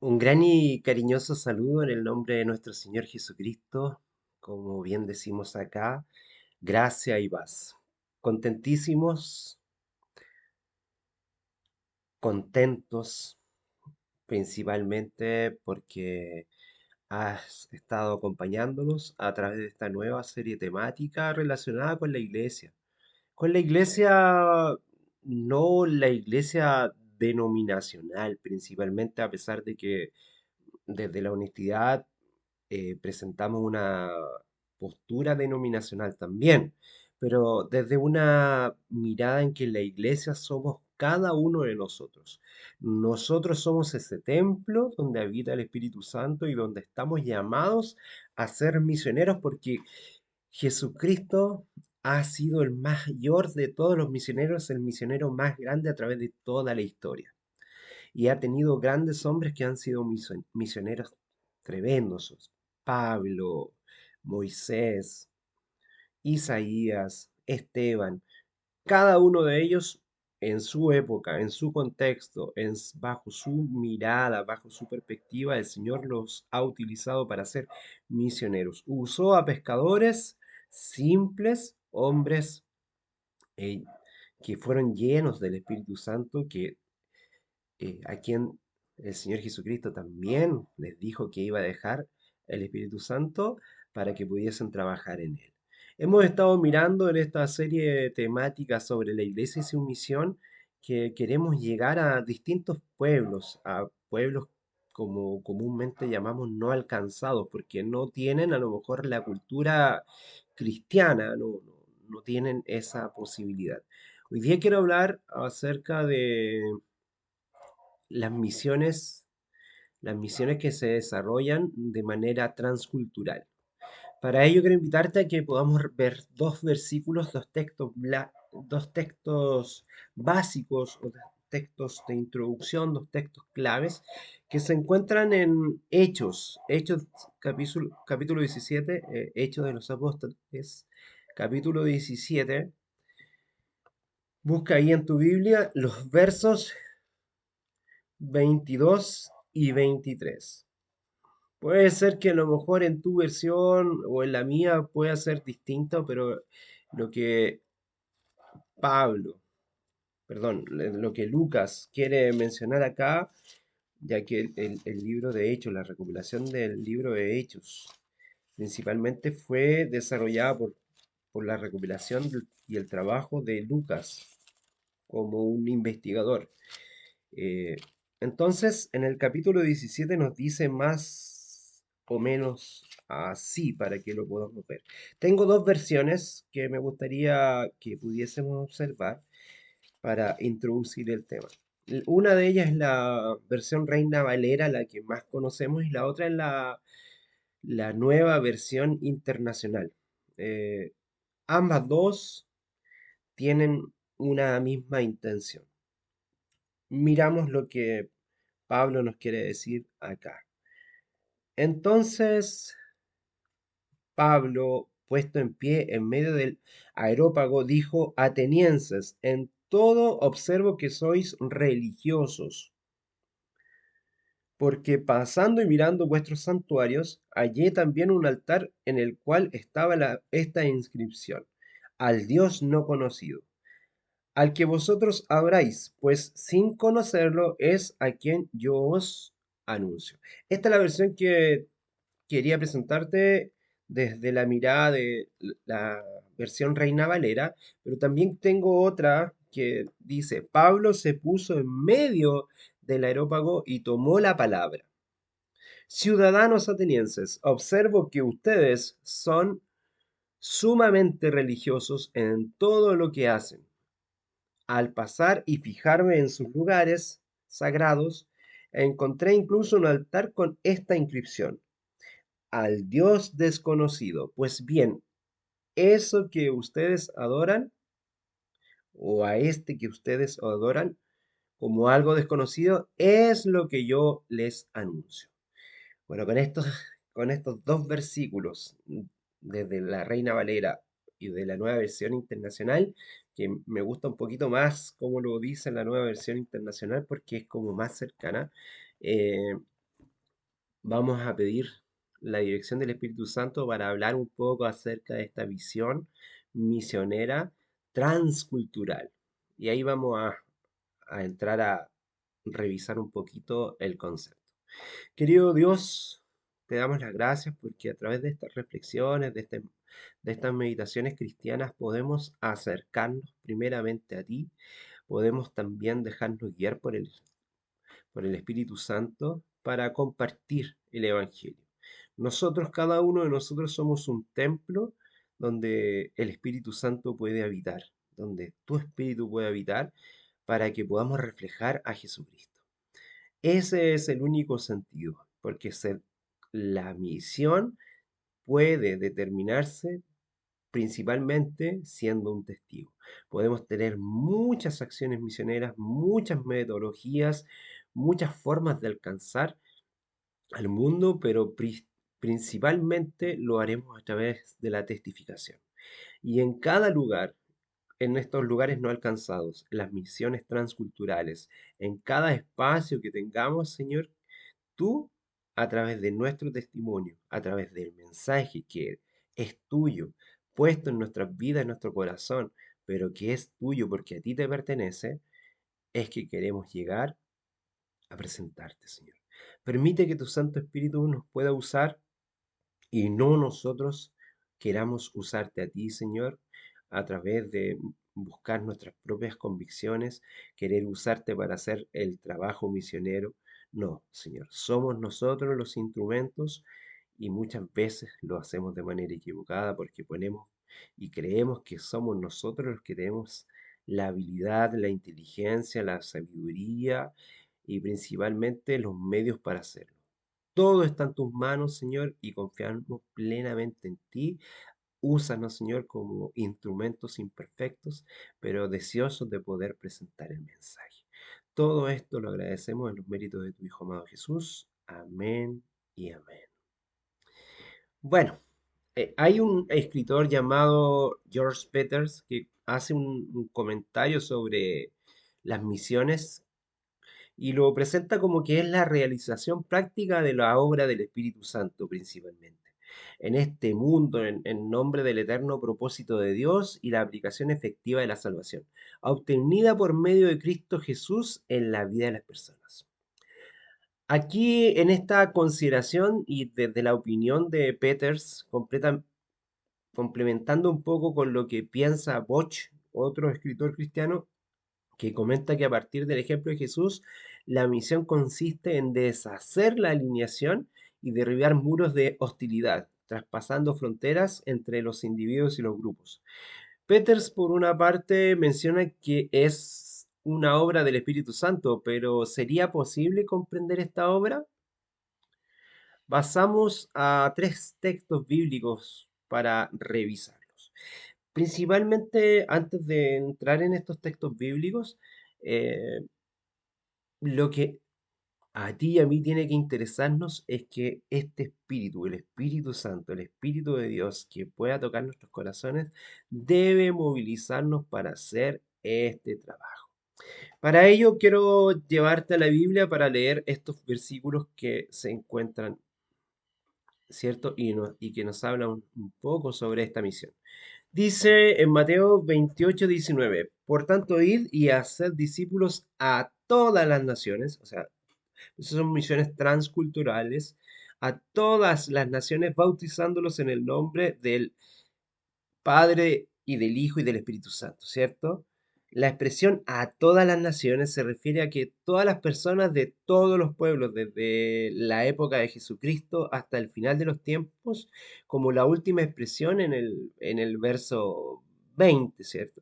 Un gran y cariñoso saludo en el nombre de nuestro Señor Jesucristo, como bien decimos acá, gracia y paz. Contentísimos, contentos, principalmente porque has estado acompañándonos a través de esta nueva serie temática relacionada con la iglesia. Con la iglesia, no la iglesia denominacional, principalmente a pesar de que desde la honestidad presentamos una postura denominacional también, pero desde una mirada en que la iglesia somos cada uno de nosotros. Nosotros somos ese templo donde habita el Espíritu Santo y donde estamos llamados a ser misioneros porque Jesucristo ha sido el mayor de todos los misioneros, el misionero más grande a través de toda la historia y ha tenido grandes hombres que han sido misioneros tremendos. Pablo, Moisés, Isaías, Esteban, cada uno de ellos en su época, en su contexto, bajo su mirada, bajo su perspectiva, el Señor los ha utilizado para ser misioneros. Usó a pescadores simples, hombres eh, que fueron llenos del Espíritu Santo, a quien el Señor Jesucristo también les dijo que iba a dejar el Espíritu Santo para que pudiesen trabajar en él. Hemos estado mirando en esta serie temática sobre la iglesia y su misión que queremos llegar a distintos pueblos, a pueblos como comúnmente llamamos no alcanzados, porque no tienen a lo mejor la cultura cristiana, no tienen esa posibilidad. Hoy día quiero hablar acerca de las misiones, las misiones que se desarrollan de manera transcultural. Para ello quiero invitarte a que podamos ver dos versículos, dos textos básicos o textos de introducción, dos textos claves que se encuentran en Hechos capítulo 17, Hechos de los Apóstoles, capítulo 17. Busca ahí en tu Biblia los versos 22 y 23. Puede ser que a lo mejor en tu versión o en la mía pueda ser distinto, pero lo que Pablo, perdón, lo que Lucas quiere mencionar acá, ya que el libro de Hechos, la recopilación del libro de Hechos, principalmente fue desarrollada por la recopilación y el trabajo de Lucas como un investigador. Eh, entonces, en el capítulo 17 nos dice más o menos así para que lo podamos ver. Tengo dos versiones que me gustaría que pudiésemos observar para introducir el tema. Una de ellas es la versión Reina Valera, la que más conocemos, y la otra es la nueva versión internacional. Eh, Ambas dos tienen una misma intención. Miramos lo que Pablo nos quiere decir acá. Entonces, Pablo, puesto en pie en medio del aerópago, dijo: Atenienses, en todo observo que sois religiosos, porque pasando y mirando vuestros santuarios, hallé también un altar en el cual estaba esta inscripción: al Dios no conocido, al que vosotros adoráis, pues sin conocerlo es a quien yo os anuncio. Esta es la versión que quería presentarte desde la mirada de la versión Reina Valera, pero también tengo otra que dice: Pablo se puso en medio del aerópago y tomó la palabra. Ciudadanos atenienses, observo que ustedes son sumamente religiosos en todo lo que hacen. Al pasar y fijarme en sus lugares sagrados, encontré incluso un altar con esta inscripción: al Dios desconocido. Pues bien, eso que ustedes adoran, o a este que ustedes adoran como algo desconocido, es lo que yo les anuncio. Bueno, con estos dos versículos, desde la Reina Valera y de la nueva versión internacional, que me gusta un poquito más como lo dice la nueva versión internacional porque es como más cercana, eh, vamos a pedir la dirección del Espíritu Santo para hablar un poco acerca de esta visión misionera transcultural. Y ahí vamos a entrar a revisar un poquito el concepto. Querido Dios, te damos las gracias porque a través de estas reflexiones, de estas meditaciones cristianas, podemos acercarnos primeramente a ti, podemos también dejarnos guiar por el Espíritu Santo para compartir el Evangelio. Nosotros, cada uno de nosotros somos un templo donde el Espíritu Santo puede habitar, donde tu Espíritu puede habitar para que podamos reflejar a Jesucristo. Ese es el único sentido, porque la misión puede determinarse principalmente siendo un testigo. Podemos tener muchas acciones misioneras, muchas metodologías, muchas formas de alcanzar al mundo, pero principalmente lo haremos a través de la testificación. Y en cada lugar, en estos lugares no alcanzados, en las misiones transculturales, en cada espacio que tengamos, Señor, tú, a través de nuestro testimonio, a través del mensaje que es tuyo, puesto en nuestras vidas, en nuestro corazón, pero que es tuyo porque a ti te pertenece, es que queremos llegar a presentarte, Señor. Permite que tu Santo Espíritu nos pueda usar y no nosotros queramos usarte a ti, Señor, a través de buscar nuestras propias convicciones, querer usarte para hacer el trabajo misionero. No, Señor, somos nosotros los instrumentos y muchas veces lo hacemos de manera equivocada porque ponemos y creemos que somos nosotros los que tenemos la habilidad, la inteligencia, la sabiduría y principalmente los medios para hacerlo. Todo está en tus manos, Señor, y confiamos plenamente en ti. Úsanos, Señor, como instrumentos imperfectos, pero deseosos de poder presentar el mensaje. Todo esto lo agradecemos en los méritos de tu Hijo amado Jesús. Amén y amén. Bueno, hay un escritor llamado George Peters que hace un comentario sobre las misiones y lo presenta como que es la realización práctica de la obra del Espíritu Santo principalmente. En este mundo, en nombre del eterno propósito de Dios y la aplicación efectiva de la salvación, obtenida por medio de Cristo Jesús en la vida de las personas. Aquí, en esta consideración y desde la opinión de Peters, complementando un poco con lo que piensa Bosch, otro escritor cristiano, que comenta que a partir del ejemplo de Jesús, la misión consiste en deshacer la alineación y derribar muros de hostilidad, traspasando fronteras entre los individuos y los grupos. Peters, por una parte, menciona que es una obra del Espíritu Santo, pero ¿sería posible comprender esta obra? Basamos a tres textos bíblicos para revisarlos. Principalmente, antes de entrar en estos textos bíblicos, eh, lo que a ti y a mí tiene que interesarnos es que este Espíritu, el Espíritu Santo, el Espíritu de Dios que pueda tocar nuestros corazones, debe movilizarnos para hacer este trabajo. Para ello quiero llevarte a la Biblia para leer estos versículos que se encuentran, ¿cierto? Y que nos hablan un poco sobre esta misión. Dice en Mateo 28:19, por tanto, id y haced discípulos a todas las naciones, o sea, esas son misiones transculturales, a todas las naciones, bautizándolos en el nombre del Padre y del Hijo y del Espíritu Santo, ¿cierto? La expresión a todas las naciones se refiere a que todas las personas de todos los pueblos, desde la época de Jesucristo hasta el final de los tiempos, como la última expresión en el verso 20, ¿cierto?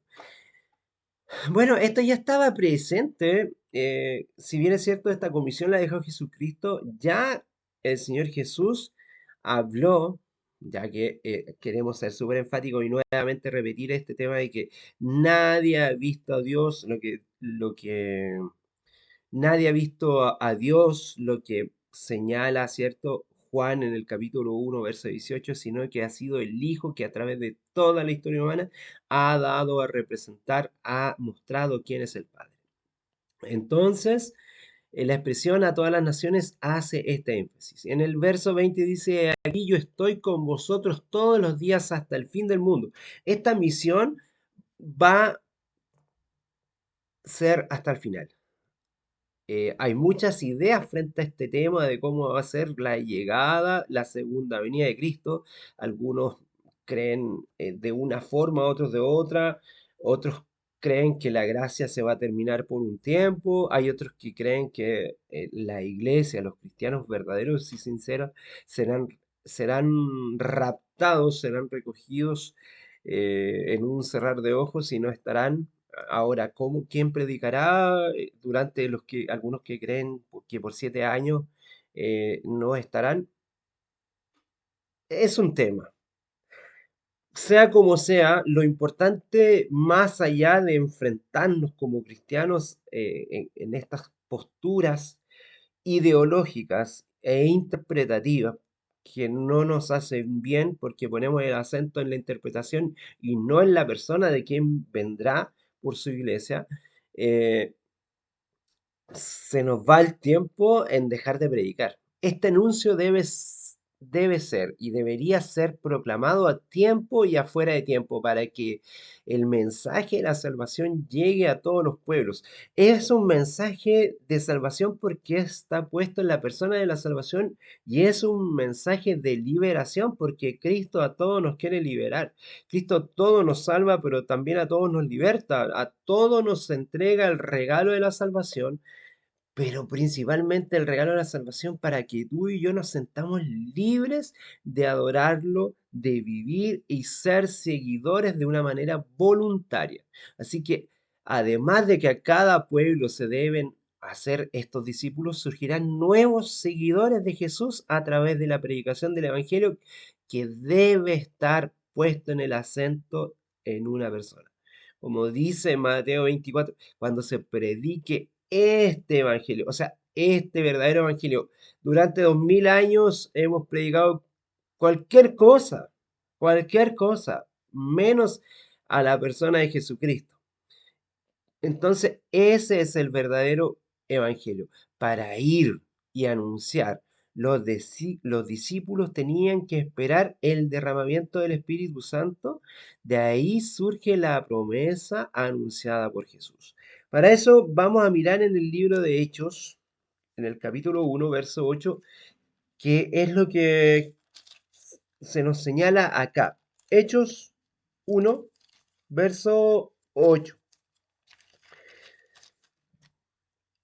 Bueno, esto ya estaba presente, si bien es cierto, esta comisión la dejó Jesucristo, ya el Señor Jesús habló, ya que queremos ser súper enfáticos y nuevamente repetir este tema de que nadie ha visto a Dios, lo que nadie ha visto a Dios, lo que señala, ¿cierto? Juan en el capítulo 1, verso 18, sino que ha sido el Hijo que a través de toda la historia humana ha dado a representar, ha mostrado quién es el Padre. Entonces, En la expresión a todas las naciones hace este énfasis. En el verso 20 dice, aquí yo estoy con vosotros todos los días hasta el fin del mundo. Esta misión va a ser hasta el final. Hay muchas ideas frente a este tema de cómo va a ser la llegada, la segunda venida de Cristo. Algunos creen de una forma, otros de otra. Otros creen que la gracia se va a terminar por un tiempo. Hay otros que creen que la iglesia, los cristianos verdaderos y sinceros, serán, serán raptados, serán recogidos en un cerrar de ojos y no estarán. Ahora, ¿quién predicará durante algunos que creen que por 7 años no estarán? Es un tema. Sea como sea, lo importante, más allá de enfrentarnos como cristianos en estas posturas ideológicas e interpretativas que no nos hacen bien porque ponemos el acento en la interpretación y no en la persona de quien vendrá por su iglesia, eh, se nos va el tiempo en dejar de predicar. Este anuncio debe ser y debería ser proclamado a tiempo y afuera de tiempo para que el mensaje de la salvación llegue a todos los pueblos. Es un mensaje de salvación porque está puesto en la persona de la salvación y es un mensaje de liberación porque Cristo a todos nos quiere liberar. Cristo a todos nos salva, pero también a todos nos liberta, a todos nos entrega el regalo de la salvación, pero principalmente el regalo de la salvación para que tú y yo nos sentamos libres de adorarlo, de vivir y ser seguidores de una manera voluntaria. Así que, además de que a cada pueblo se deben hacer estos discípulos, surgirán nuevos seguidores de Jesús a través de la predicación del Evangelio que debe estar puesto en el acento en una persona. Como dice Mateo 24, cuando se predique este evangelio, o sea, este verdadero evangelio. Durante 2000 años hemos predicado cualquier cualquier cosa, menos a la persona de Jesucristo. Entonces, ese es el verdadero evangelio. Para ir y anunciar, los discípulos tenían que esperar el derramamiento del Espíritu Santo. De ahí surge la promesa anunciada por Jesús. Para eso vamos a mirar en el libro de Hechos, en el capítulo 1, verso 8, que es lo que se nos señala acá. Hechos 1, verso 8.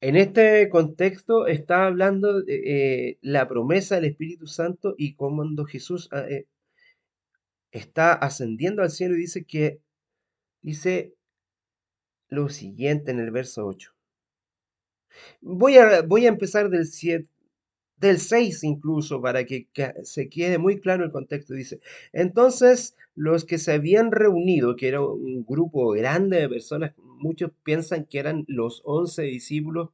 En este contexto está hablando de la promesa del Espíritu Santo y cuando Jesús está ascendiendo al cielo y dice lo siguiente en el verso 8. Voy a empezar del 7, del 6 incluso, para que se quede muy claro el contexto. Dice, entonces los que se habían reunido, que era un grupo grande de personas, muchos piensan que eran los 11 discípulos.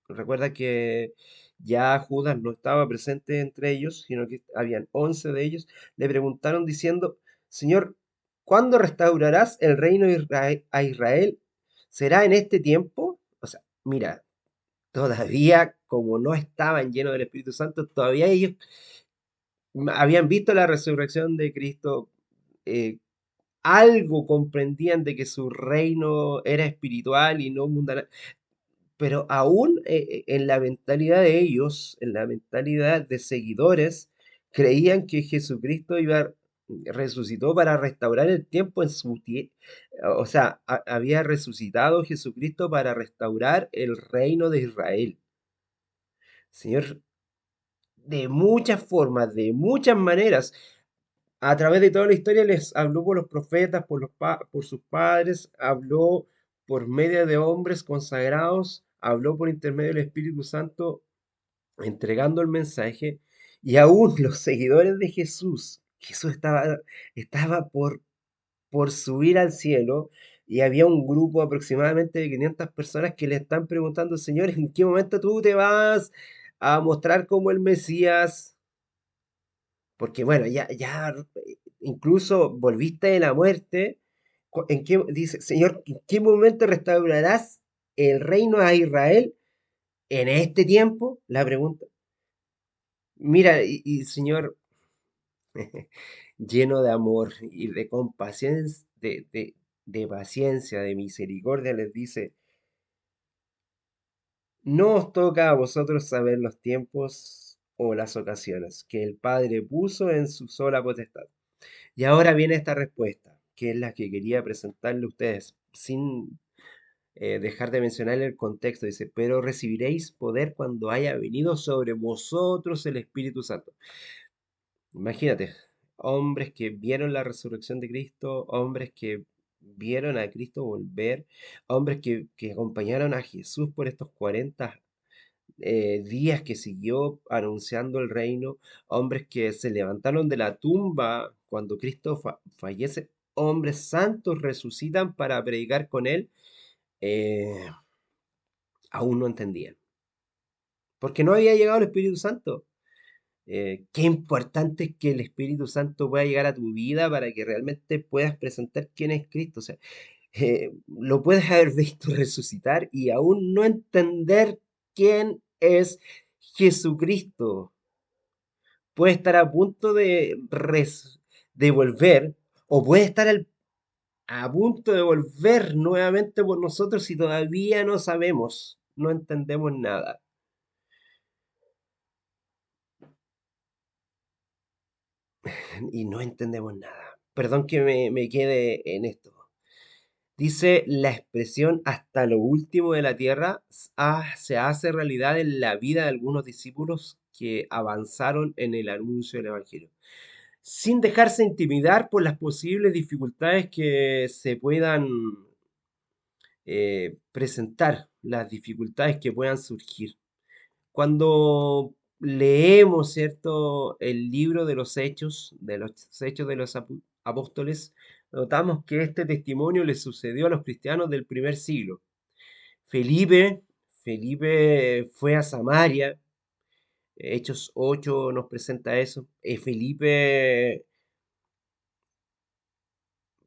Recuerda que ya Judas no estaba presente entre ellos, sino que habían 11 de ellos. Le preguntaron diciendo, Señor, ¿cuándo restaurarás el reino a Israel? ¿Será en este tiempo? O sea, mira, todavía como no estaban llenos del Espíritu Santo, todavía ellos habían visto la resurrección de Cristo, eh, algo comprendían de que su reino era espiritual y no mundanal, pero aún en la mentalidad de ellos, en la mentalidad de seguidores, creían que Jesucristo resucitó para restaurar el tiempo en su tiempo. O sea, había resucitado Jesucristo para restaurar el reino de Israel. Señor, de muchas formas, de muchas maneras, a través de toda la historia les habló por los profetas, por sus padres, habló por medio de hombres consagrados, habló por intermedio del Espíritu Santo, entregando el mensaje, y aún los seguidores de Jesús, Jesús estaba por subir al cielo, y había un grupo aproximadamente de 500 personas que le están preguntando, Señor, ¿en qué momento tú te vas a mostrar como el Mesías? Porque bueno, ya incluso volviste de la muerte. Dice, Señor, ¿en qué momento restaurarás el reino a Israel? en este tiempo, la pregunta, mira, y Señor, lleno de amor y de compasión, de paciencia, de misericordia, les dice, no os toca a vosotros saber los tiempos o las ocasiones que el Padre puso en su sola potestad. Y ahora viene esta respuesta, que es la que quería presentarle a ustedes, sin dejar de mencionar el contexto. Dice, pero recibiréis poder cuando haya venido sobre vosotros el Espíritu Santo. Imagínate, hombres que vieron la resurrección de Cristo, hombres que vieron a Cristo volver, hombres que acompañaron a Jesús por estos 40 días que siguió anunciando el reino, hombres que se levantaron de la tumba cuando Cristo fallece, hombres santos resucitan para predicar con él, eh, aún no entendían, porque no había llegado el Espíritu Santo. Qué importante es que el Espíritu Santo pueda llegar a tu vida para que realmente puedas presentar quién es Cristo. O sea, lo puedes haber visto resucitar y aún no entender quién es Jesucristo. Puede estar a punto de volver o puede estar a punto de volver nuevamente por nosotros y todavía no sabemos, no entendemos nada y no entendemos nada. Perdón que me quede en esto. Dice la expresión hasta lo último de la tierra se hace realidad en la vida de algunos discípulos que avanzaron en el anuncio del Evangelio, sin dejarse intimidar por las posibles dificultades que se puedan presentar, las dificultades que puedan surgir. Cuando leemos, ¿cierto?, el libro de los hechos de los apóstoles, notamos que este testimonio le sucedió a los cristianos del primer siglo. Felipe, Felipe fue a Samaria, Hechos 8 nos presenta eso. Felipe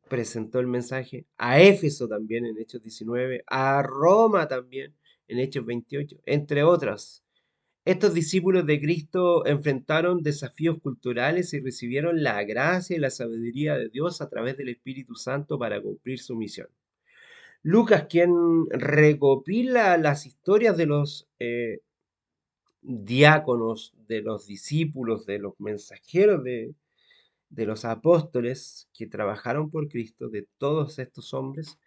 presentó el mensaje, a Éfeso también en Hechos 19, a Roma también en Hechos 28, entre otras. Estos discípulos de Cristo enfrentaron desafíos culturales y recibieron la gracia y la sabiduría de Dios a través del Espíritu Santo para cumplir su misión. Lucas, quien recopila las historias de los diáconos, de los discípulos, de los mensajeros de los apóstoles que trabajaron por Cristo, de todos estos hombres,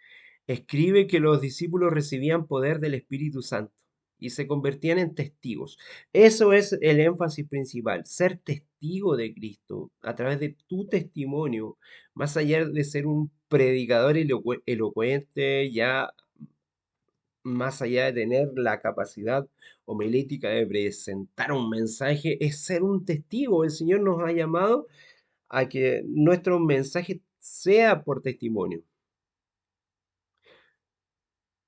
escribe que los discípulos recibían poder del Espíritu Santo y se convertían en testigos. Eso es el énfasis principal, ser testigo de Cristo a través de tu testimonio, más allá de ser un predicador elocuente, ya más allá de tener la capacidad homilética de presentar un mensaje, es ser un testigo. El Señor nos ha llamado a que nuestro mensaje sea por testimonio.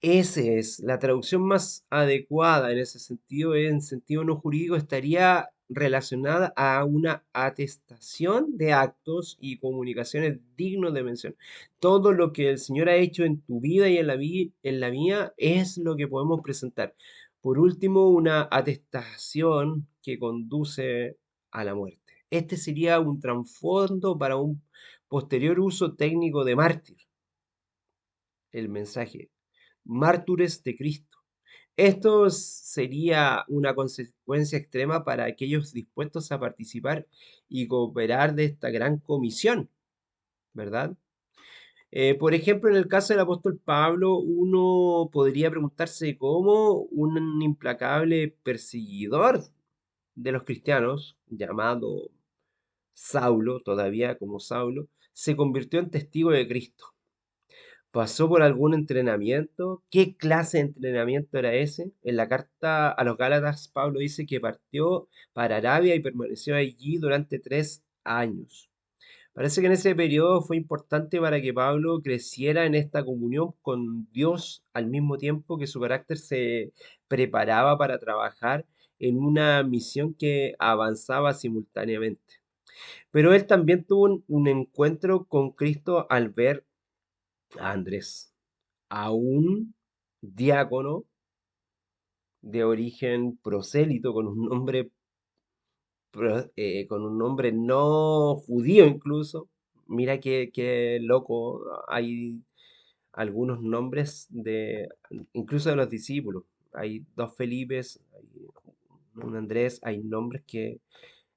Ese es la traducción más adecuada en ese sentido, en sentido no jurídico, estaría relacionada a una atestación de actos y comunicaciones dignos de mención. Todo lo que el Señor ha hecho en tu vida y en en la mía es lo que podemos presentar. Por último, una atestación que conduce a la muerte. Este sería un trasfondo para un posterior uso técnico de mártir, el mensaje mártires de Cristo. Esto sería una consecuencia extrema para aquellos dispuestos a participar y cooperar de esta gran comisión, ¿verdad? Por ejemplo, en el caso del apóstol Pablo, uno podría preguntarse cómo un implacable perseguidor de los cristianos, llamado Saulo, todavía como Saulo, se convirtió en testigo de Cristo. ¿Pasó por algún entrenamiento? ¿Qué clase de entrenamiento era ese? En la carta a los Gálatas, Pablo dice que partió para Arabia y permaneció allí durante 3 años. Parece que en ese periodo fue importante para que Pablo creciera en esta comunión con Dios al mismo tiempo que su carácter se preparaba para trabajar en una misión que avanzaba simultáneamente. Pero él también tuvo un encuentro con Cristo al ver a Andrés, a un diácono de origen prosélito, con un nombre no judío incluso. Mira qué loco, hay algunos nombres incluso de los discípulos. Hay dos Felipes, hay un Andrés, hay nombres que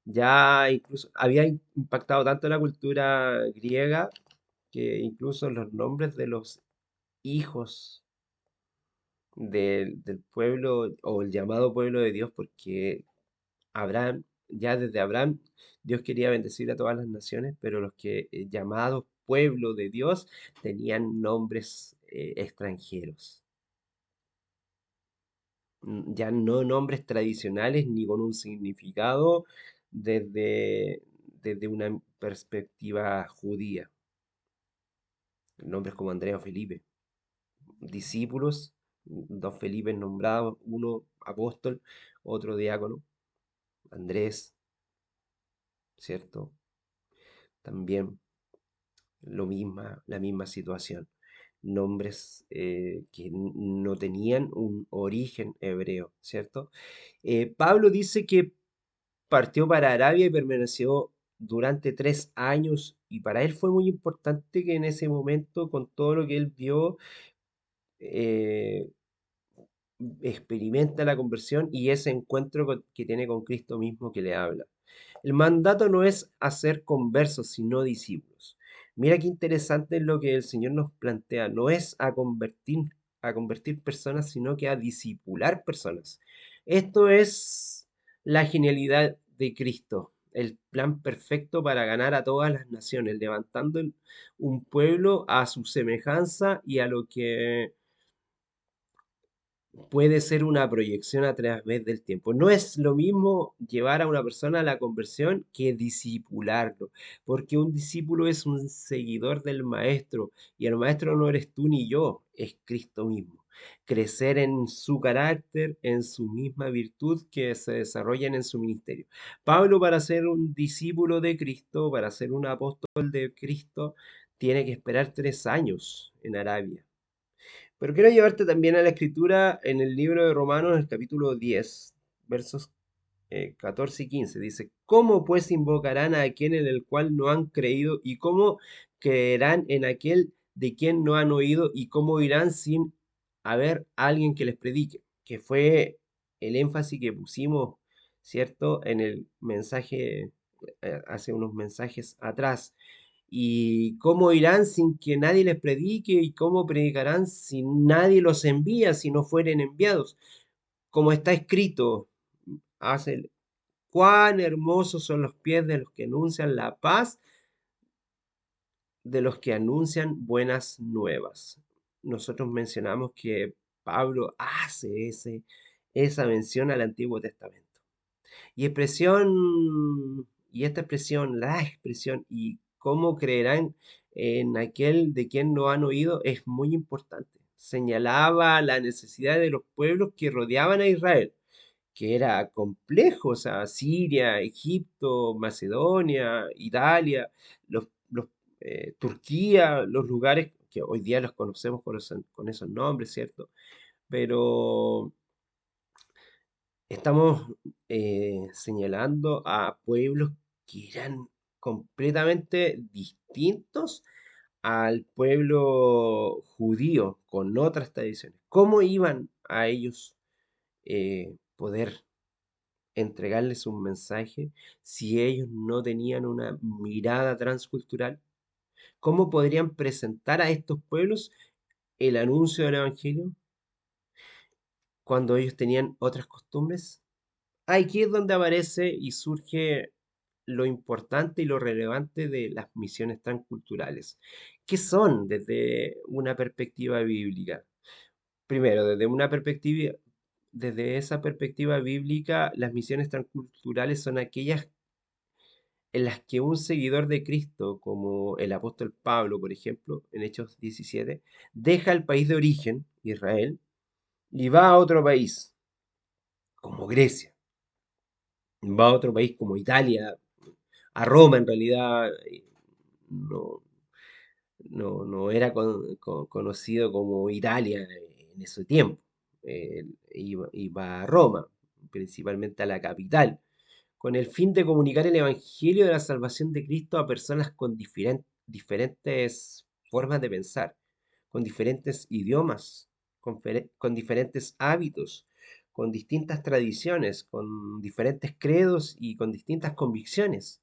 ya incluso había impactado tanto la cultura griega que incluso los nombres de los hijos del pueblo o el llamado pueblo de Dios, porque Abraham, ya desde Abraham, Dios quería bendecir a todas las naciones, pero los que llamados pueblo de Dios tenían nombres extranjeros, ya no nombres tradicionales ni con un significado desde, desde una perspectiva judía, nombres como Andrea o Felipe, discípulos, dos Felipes nombrados, uno apóstol, otro diácono, Andrés, ¿cierto? También la misma situación. Nombres que no tenían un origen hebreo, ¿cierto? Pablo dice que partió para Arabia y permaneció durante 3 años y para él fue muy importante que en ese momento, con todo lo que él vio, eh, experimenta la conversión y ese encuentro que tiene con Cristo mismo que le habla. El mandato no es hacer conversos, sino discípulos. Mira qué interesante es lo que el Señor nos plantea. No es a convertir personas, sino que a discipular personas. Esto es la genialidad de Cristo, el plan perfecto para ganar a todas las naciones, levantando un pueblo a su semejanza y a lo que puede ser una proyección a través del tiempo. No es lo mismo llevar a una persona a la conversión que discipularlo, porque un discípulo es un seguidor del maestro y el maestro no eres tú ni yo, es Cristo mismo. Crecer en su carácter, en su misma virtud que se desarrollan en su ministerio. Pablo, para ser un discípulo de Cristo, para ser un apóstol de Cristo, tiene que esperar 3 años en Arabia. Pero quiero llevarte también a la escritura en el libro de Romanos, en el capítulo 10, versos 14 y 15. Dice, ¿cómo pues invocarán a aquel en el cual no han creído? ¿Y cómo creerán en aquel de quien no han oído? ¿Y cómo irán sin haber alguien que les predique? Que fue el énfasis que pusimos, ¿cierto? En el mensaje, hace unos mensajes atrás. ¿Y cómo irán sin que nadie les predique? ¿Y cómo predicarán si nadie los envía, si no fueren enviados? Como está escrito, hace, cuán hermosos son los pies de los que anuncian la paz, de los que anuncian buenas nuevas. Nosotros mencionamos que Pablo hace esa mención al Antiguo Testamento. Y esta expresión, la expresión, y cómo creerán en aquel de quien no han oído, es muy importante. Señalaba la necesidad de los pueblos que rodeaban a Israel, que era complejo, o sea, Siria, Egipto, Macedonia, Italia, Turquía, los lugares que hoy día los conocemos con esos nombres, ¿cierto? Pero estamos señalando a pueblos que eran completamente distintos al pueblo judío, con otras tradiciones. ¿Cómo iban a ellos poder entregarles un mensaje si ellos no tenían una mirada transcultural? ¿Cómo podrían presentar a estos pueblos el anuncio del Evangelio cuando ellos tenían otras costumbres? Aquí es donde aparece y surge lo importante y lo relevante de las misiones transculturales. ¿Qué son desde una perspectiva bíblica? Primero, desde esa perspectiva bíblica, las misiones transculturales son aquellas en las que un seguidor de Cristo, como el apóstol Pablo, por ejemplo, en Hechos 17, deja el país de origen, Israel, y va a otro país, como Grecia, va a otro país como Italia, a Roma en realidad no, no era conocido como Italia en ese tiempo. iba a Roma, principalmente a la capital, con el fin de comunicar el Evangelio de la salvación de Cristo a personas con diferentes formas de pensar, con diferentes idiomas, con diferentes hábitos, con distintas tradiciones, con diferentes credos y con distintas convicciones.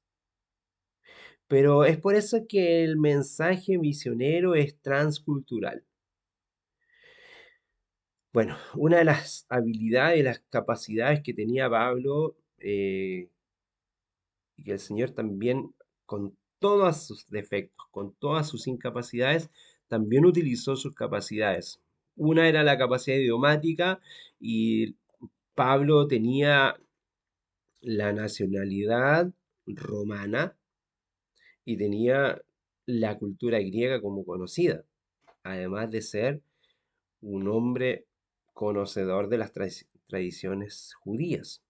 Pero es por eso que el mensaje misionero es transcultural. Bueno, una de las habilidades, las capacidades que tenía Pablo, y que el Señor también, con todos sus defectos, con todas sus incapacidades, también utilizó sus capacidades. Una era la capacidad idiomática y Pablo tenía la nacionalidad romana y tenía la cultura griega como conocida, además de ser un hombre conocedor de las tradiciones judías.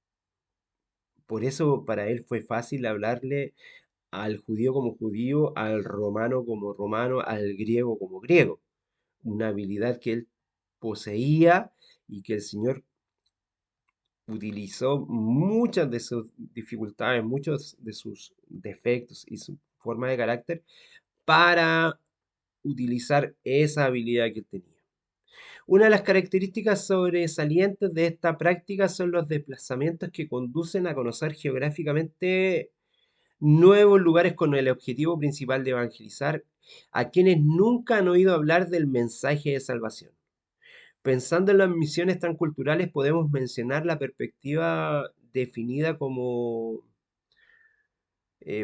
Por eso para él fue fácil hablarle al judío como judío, al romano como romano, al griego como griego. Una habilidad que él poseía y que el Señor utilizó muchas de sus dificultades, muchos de sus defectos y su forma de carácter para utilizar esa habilidad que él tenía. Una de las características sobresalientes de esta práctica son los desplazamientos que conducen a conocer geográficamente nuevos lugares con el objetivo principal de evangelizar a quienes nunca han oído hablar del mensaje de salvación. Pensando en las misiones transculturales, podemos mencionar la perspectiva definida como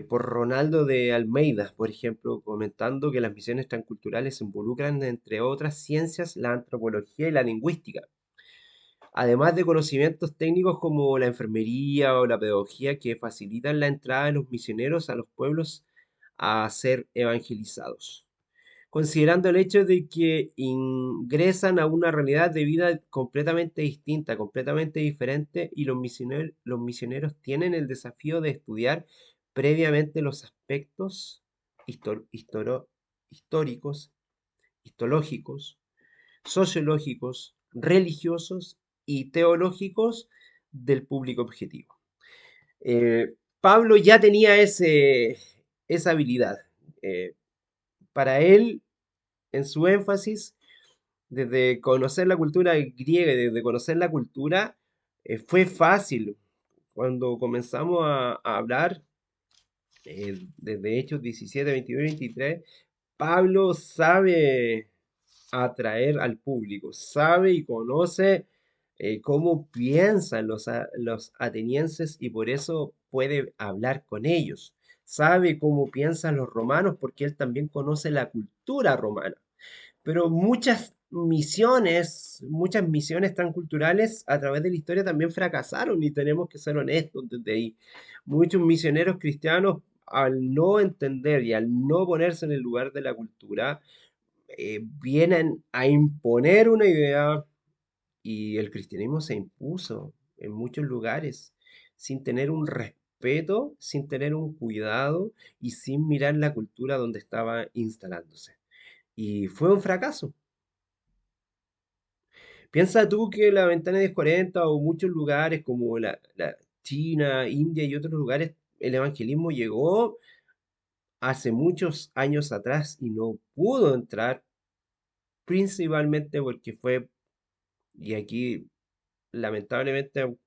por Ronaldo de Almeida, por ejemplo, comentando que las misiones transculturales involucran, entre otras ciencias, la antropología y la lingüística, además de conocimientos técnicos como la enfermería o la pedagogía que facilitan la entrada de los misioneros a los pueblos a ser evangelizados, considerando el hecho de que ingresan a una realidad de vida completamente distinta, completamente diferente, y los misioneros tienen el desafío de estudiar previamente los aspectos históricos, histológicos, sociológicos, religiosos y teológicos del público objetivo. Pablo ya tenía esa habilidad. Eh, para él, en su énfasis, desde conocer la cultura griega y desde conocer la cultura, fue fácil. Cuando comenzamos a hablar, desde Hechos 17, 22 y 23, Pablo sabe atraer al público, sabe y conoce cómo piensan los atenienses y por eso puede hablar con ellos. Sabe cómo piensan los romanos porque él también conoce la cultura romana. Pero muchas misiones transculturales a través de la historia también fracasaron y tenemos que ser honestos desde ahí. Muchos misioneros cristianos, al no entender y al no ponerse en el lugar de la cultura, vienen a imponer una idea y el cristianismo se impuso en muchos lugares sin tener un respeto, sin tener un cuidado y sin mirar la cultura donde estaba instalándose. Y fue un fracaso. Piensa tú que la Ventana 1040 o muchos lugares como la China, India y otros lugares, el evangelismo llegó hace muchos años atrás y no pudo entrar principalmente porque fue, y aquí lamentablemente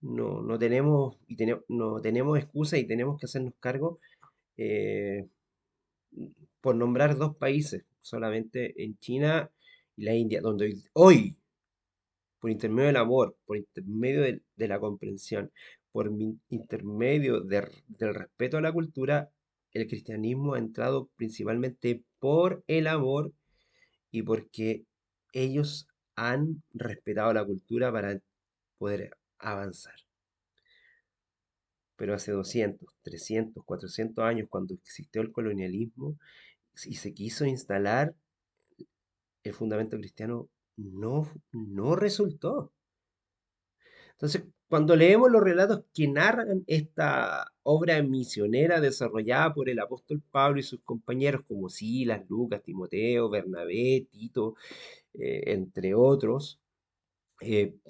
no tenemos, no tenemos excusa y tenemos que hacernos cargo eh, por nombrar dos países, solamente en China y la India, donde hoy por intermedio del amor, por intermedio de la comprensión, por intermedio del respeto a la cultura, el cristianismo ha entrado principalmente por el amor y porque ellos han respetado la cultura para poder avanzar. Pero hace 200, 300, 400 años, cuando existió el colonialismo y se quiso instalar el fundamento cristiano, no resultó. Entonces, cuando leemos los relatos que narran esta obra misionera desarrollada por el apóstol Pablo y sus compañeros como Silas, Lucas, Timoteo, Bernabé, Tito, entre otros,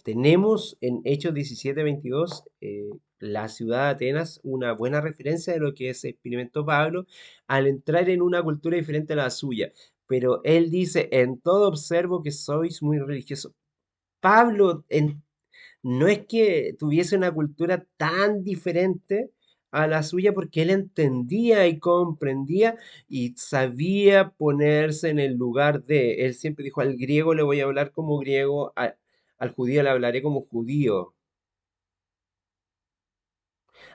Tenemos en Hechos 17:22, la ciudad de Atenas, una buena referencia de lo que se experimentó Pablo al entrar en una cultura diferente a la suya. Pero él dice, en todo observo que sois muy religiosos. Pablo no es que tuviese una cultura tan diferente a la suya porque él entendía y comprendía y sabía ponerse en el lugar de. Él siempre dijo, al griego le voy a hablar como griego, al judío le hablaré como judío.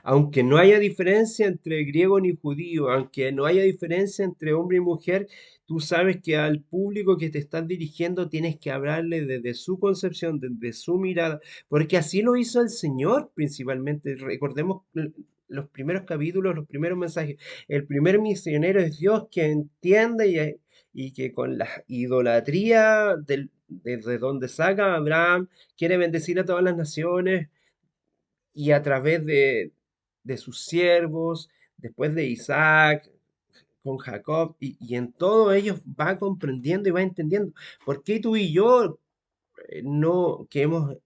Aunque no haya diferencia entre griego ni judío, aunque no haya diferencia entre hombre y mujer, tú sabes que al público que te estás dirigiendo tienes que hablarle desde su concepción, desde su mirada, porque así lo hizo el Señor principalmente. Recordemos los primeros capítulos, los primeros mensajes. El primer misionero es Dios que entiende y que con la idolatría desde donde saca a Abraham, quiere bendecir a todas las naciones y a través de sus siervos, después de Isaac, con Jacob, y en todo ellos va comprendiendo y va entendiendo. ¿Por qué tú y yo no, que hemos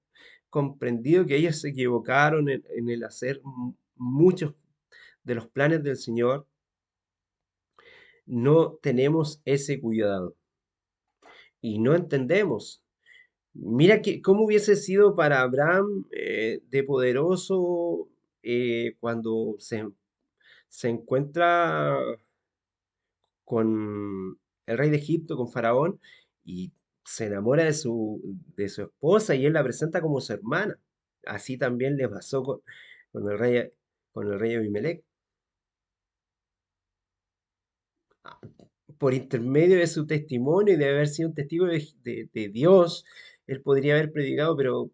comprendido que ellos se equivocaron en el hacer muchos de los planes del Señor, no tenemos ese cuidado y no entendemos? Mira que cómo hubiese sido para Abraham de poderoso cuando se encuentra con el rey de Egipto, con Faraón, y se enamora de su esposa y él la presenta como su hermana. Así también le pasó con el rey, con el rey Abimelech. Por intermedio de su testimonio y de haber sido un testigo de Dios, él podría haber predicado, pero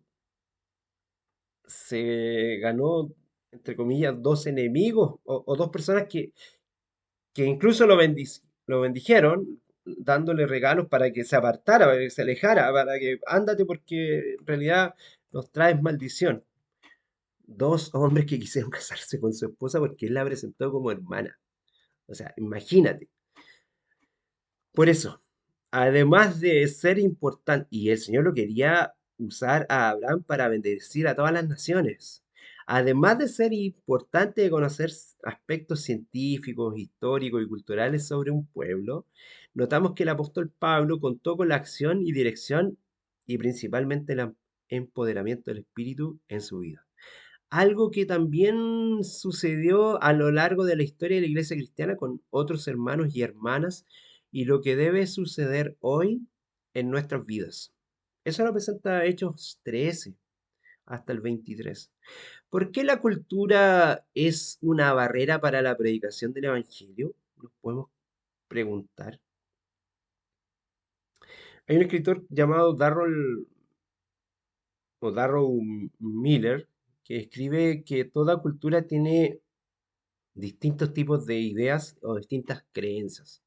se ganó, entre comillas, dos enemigos o dos personas que incluso lo bendijeron, dándole regalos para que se apartara, para que se alejara, para que ándate porque en realidad nos traes maldición. Dos hombres que quisieron casarse con su esposa porque él la presentó como hermana. O sea, imagínate. Por eso, además de ser importante, y el Señor lo quería usar a Abraham para bendecir a todas las naciones, además de ser importante de conocer aspectos científicos, históricos y culturales sobre un pueblo, notamos que el apóstol Pablo contó con la acción y dirección y principalmente el empoderamiento del Espíritu en su vida. Algo que también sucedió a lo largo de la historia de la iglesia cristiana con otros hermanos y hermanas y lo que debe suceder hoy en nuestras vidas. Eso lo presenta Hechos 13 hasta el 23. ¿Por qué la cultura es una barrera para la predicación del Evangelio? Nos podemos preguntar. Hay un escritor llamado Darrow Miller que escribe que toda cultura tiene distintos tipos de ideas o distintas creencias.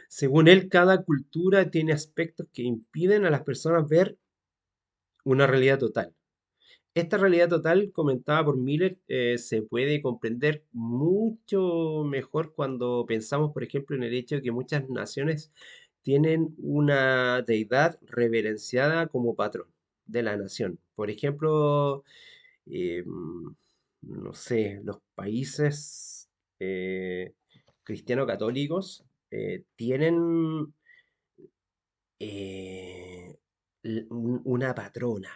Según él, cada cultura tiene aspectos que impiden a las personas ver una realidad total. Esta realidad total, comentada por Miller, se puede comprender mucho mejor cuando pensamos, por ejemplo, en el hecho de que muchas naciones tienen una deidad reverenciada como patrón de la nación. Por ejemplo, no sé, los países cristiano-católicos tienen eh, una patrona,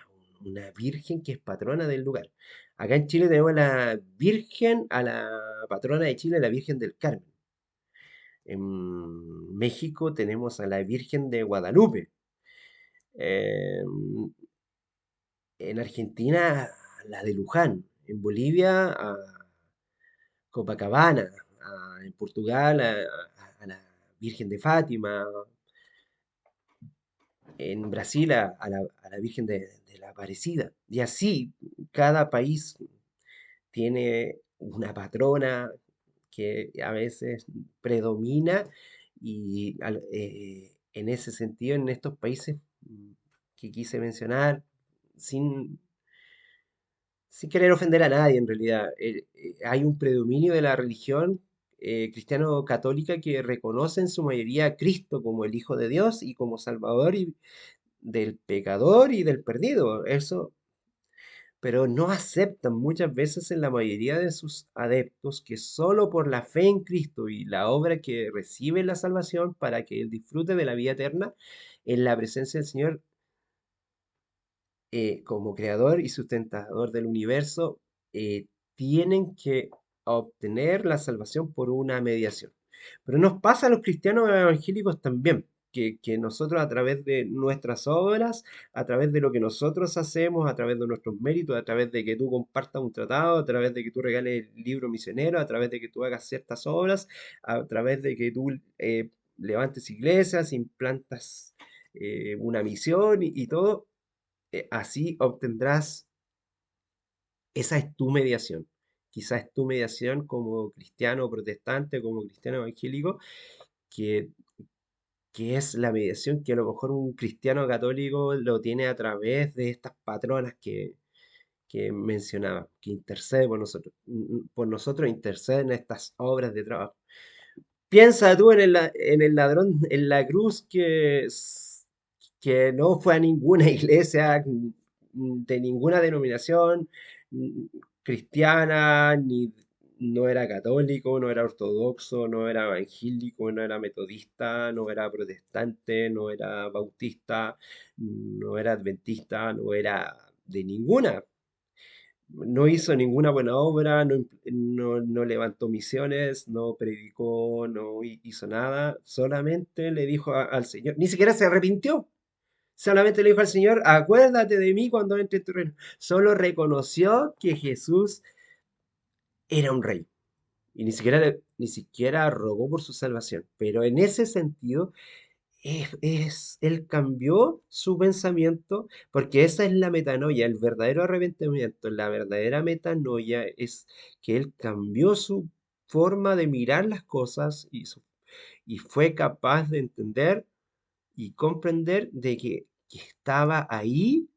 una virgen que es patrona del lugar. Acá en Chile tenemos a la patrona de Chile, la Virgen del Carmen. En México tenemos a la Virgen de Guadalupe. En Argentina, la de Luján. En Bolivia, a Copacabana. En Portugal, a la Virgen de Fátima. En Brasil, a la Virgen de la Aparecida. Y así, cada país tiene una patrona que a veces predomina y en ese sentido, en estos países que quise mencionar, sin, sin querer ofender a nadie en realidad, hay un predominio de la religión cristiano-católica que reconoce en su mayoría a Cristo como el Hijo de Dios y como Salvador del pecador y del perdido. Eso, pero no aceptan muchas veces en la mayoría de sus adeptos que solo por la fe en Cristo y la obra que recibe la salvación para que él disfrute de la vida eterna en la presencia del Señor como creador y sustentador del universo, tienen que obtener la salvación por una mediación. Pero nos pasa a los cristianos evangélicos también, que nosotros a través de nuestras obras, a través de lo que nosotros hacemos, a través de nuestros méritos, a través de que tú compartas un tratado, a través de que tú regales el libro misionero, a través de que tú hagas ciertas obras, a través de que tú levantes iglesias, implantas una misión y todo, así obtendrás, esa es tu mediación. Quizás es tu mediación como cristiano protestante, como cristiano evangélico, que, que es la mediación que a lo mejor un cristiano católico lo tiene a través de estas patronas que mencionaba, que intercede por nosotros intercede en estas obras de trabajo. Piensa tú en el ladrón en la cruz que no fue a ninguna iglesia de ninguna denominación mm, cristiana, ni no era católico, no era ortodoxo, no era evangélico, no era metodista, no era protestante, no era bautista, no era adventista, no era de ninguna. No hizo ninguna buena obra, no levantó misiones, no predicó, no hizo nada, solamente le dijo al Señor, ni siquiera se arrepintió, solamente le dijo al Señor, acuérdate de mí cuando entre en tu reino. Solo reconoció que Jesús era un rey y ni siquiera rogó por su salvación, pero en ese sentido él cambió su pensamiento porque esa es la metanoia, el verdadero arrepentimiento, la verdadera metanoia es que él cambió su forma de mirar las cosas y fue capaz de entender y comprender de que estaba ahí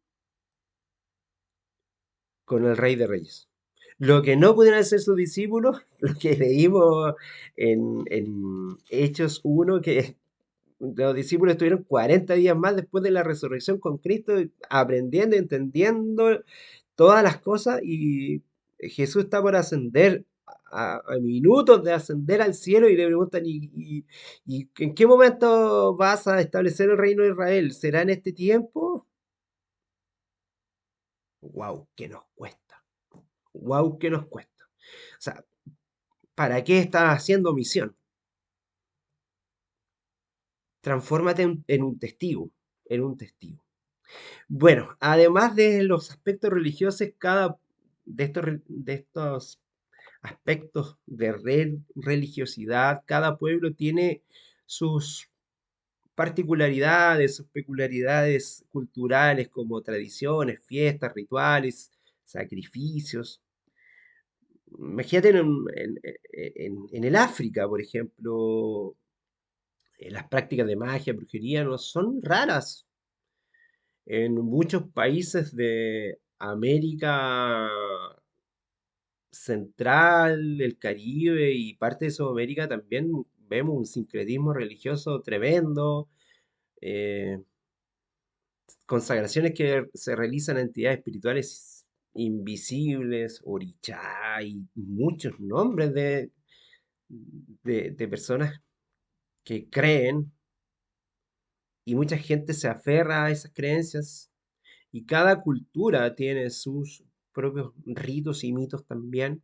con el Rey de Reyes. Lo que no pudieron hacer sus discípulos, lo que leímos en Hechos 1, que los discípulos estuvieron 40 días más después de la resurrección con Cristo, aprendiendo, entendiendo todas las cosas y Jesús está por ascender, a minutos de ascender al cielo y le preguntan, ¿y en qué momento vas a establecer el reino de Israel? ¿Será en este tiempo? ¡Wow! ¿Qué nos cuesta? ¡Wow! ¿Qué nos cuesta? O sea, ¿para qué estás haciendo misión? Transfórmate en un testigo, en un testigo. Bueno, además de los aspectos religiosos, de estos aspectos de religiosidad, cada pueblo tiene sus particularidades, sus peculiaridades culturales como tradiciones, fiestas, rituales, sacrificios. Imagínate en el África, por ejemplo, las prácticas de magia, brujería no son raras. En muchos países de América Central, el Caribe y parte de Sudamérica también vemos un sincretismo religioso tremendo, eh, consagraciones que se realizan a entidades espirituales invisibles, Orichá y muchos nombres de personas que creen y mucha gente se aferra a esas creencias y cada cultura tiene sus propios ritos y mitos también.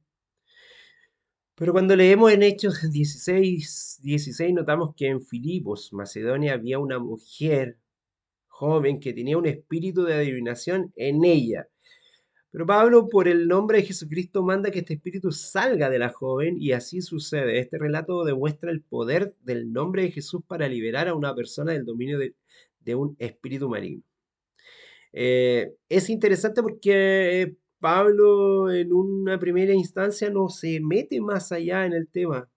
Pero cuando leemos en Hechos 16 notamos que en Filipos, Macedonia, había una mujer joven que tenía un espíritu de adivinación en ella. Pero Pablo, por el nombre de Jesucristo, manda que este espíritu salga de la joven y así sucede. Este relato demuestra el poder del nombre de Jesús para liberar a una persona del dominio de un espíritu maligno. Es interesante porque Pablo en una primera instancia no se mete más allá en el tema,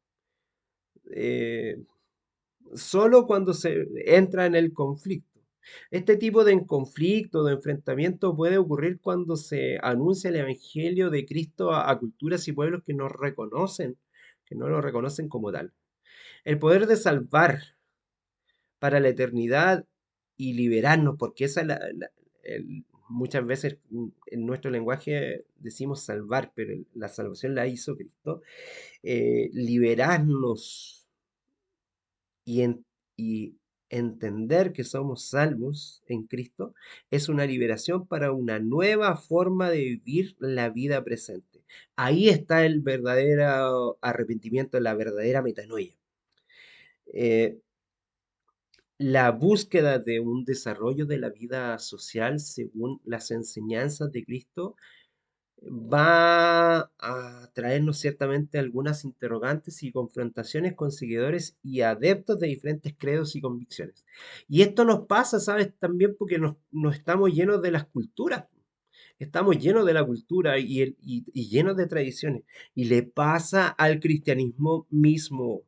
eh, solo cuando se entra en el conflicto. Este tipo de conflicto, de enfrentamiento puede ocurrir cuando se anuncia el Evangelio de Cristo a culturas y pueblos que no reconocen, que no lo reconocen como tal. El poder de salvar para la eternidad y liberarnos, porque esa es muchas veces en nuestro lenguaje decimos salvar, pero la salvación la hizo Cristo. Liberarnos y, y entender que somos salvos en Cristo es una liberación para una nueva forma de vivir la vida presente. Ahí está el verdadero arrepentimiento, la verdadera metanoia. Eh, la búsqueda de un desarrollo de la vida social según las enseñanzas de Cristo va a traernos ciertamente algunas interrogantes y confrontaciones con seguidores y adeptos de diferentes credos y convicciones. Y esto nos pasa, ¿sabes? También porque nos estamos llenos de las culturas. Estamos llenos de la cultura y llenos de tradiciones. Y le pasa al cristianismo mismo.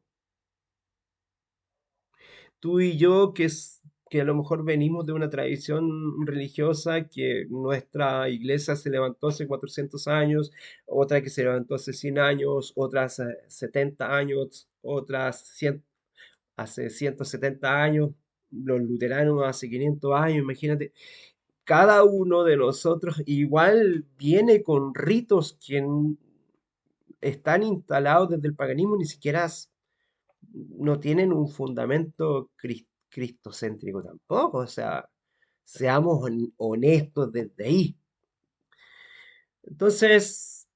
Tú y yo, que a lo mejor venimos de una tradición religiosa, que nuestra iglesia se levantó hace 400 años, otra que se levantó hace 100 años, otras 70 años, otras 100 hace 170 años, los luteranos hace 500 años, imagínate. Cada uno de nosotros igual viene con ritos que están instalados desde el paganismo, ni siquiera no tienen un fundamento cristocéntrico tampoco. O sea, seamos honestos desde ahí. Entonces,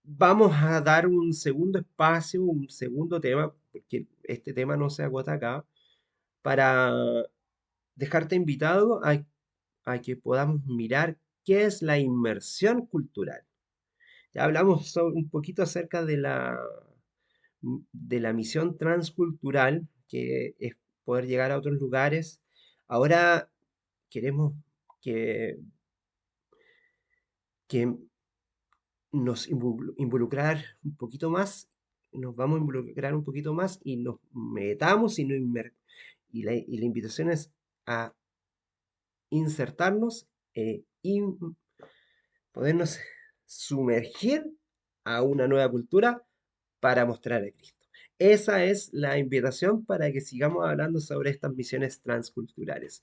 vamos a dar un segundo espacio, un segundo tema, porque este tema no se agota acá, para dejarte invitado a que podamos mirar qué es la inmersión cultural. Ya hablamos un poquito acerca de la misión transcultural, que es poder llegar a otros lugares. Ahora queremos que, que nos involucrar un poquito más, nos vamos a involucrar un poquito más y nos metamos y, no y la invitación es a insertarnos y podernos sumergir a una nueva cultura para mostrar a Cristo. Esa es la invitación para que sigamos hablando sobre estas misiones transculturales.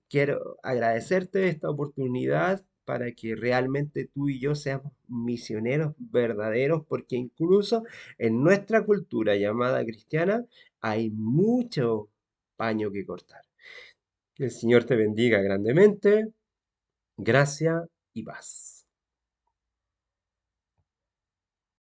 Quiero agradecerte esta oportunidad para que realmente tú y yo seamos misioneros verdaderos, porque incluso en nuestra cultura llamada cristiana hay mucho paño que cortar. Que el Señor te bendiga grandemente. Gracia y paz.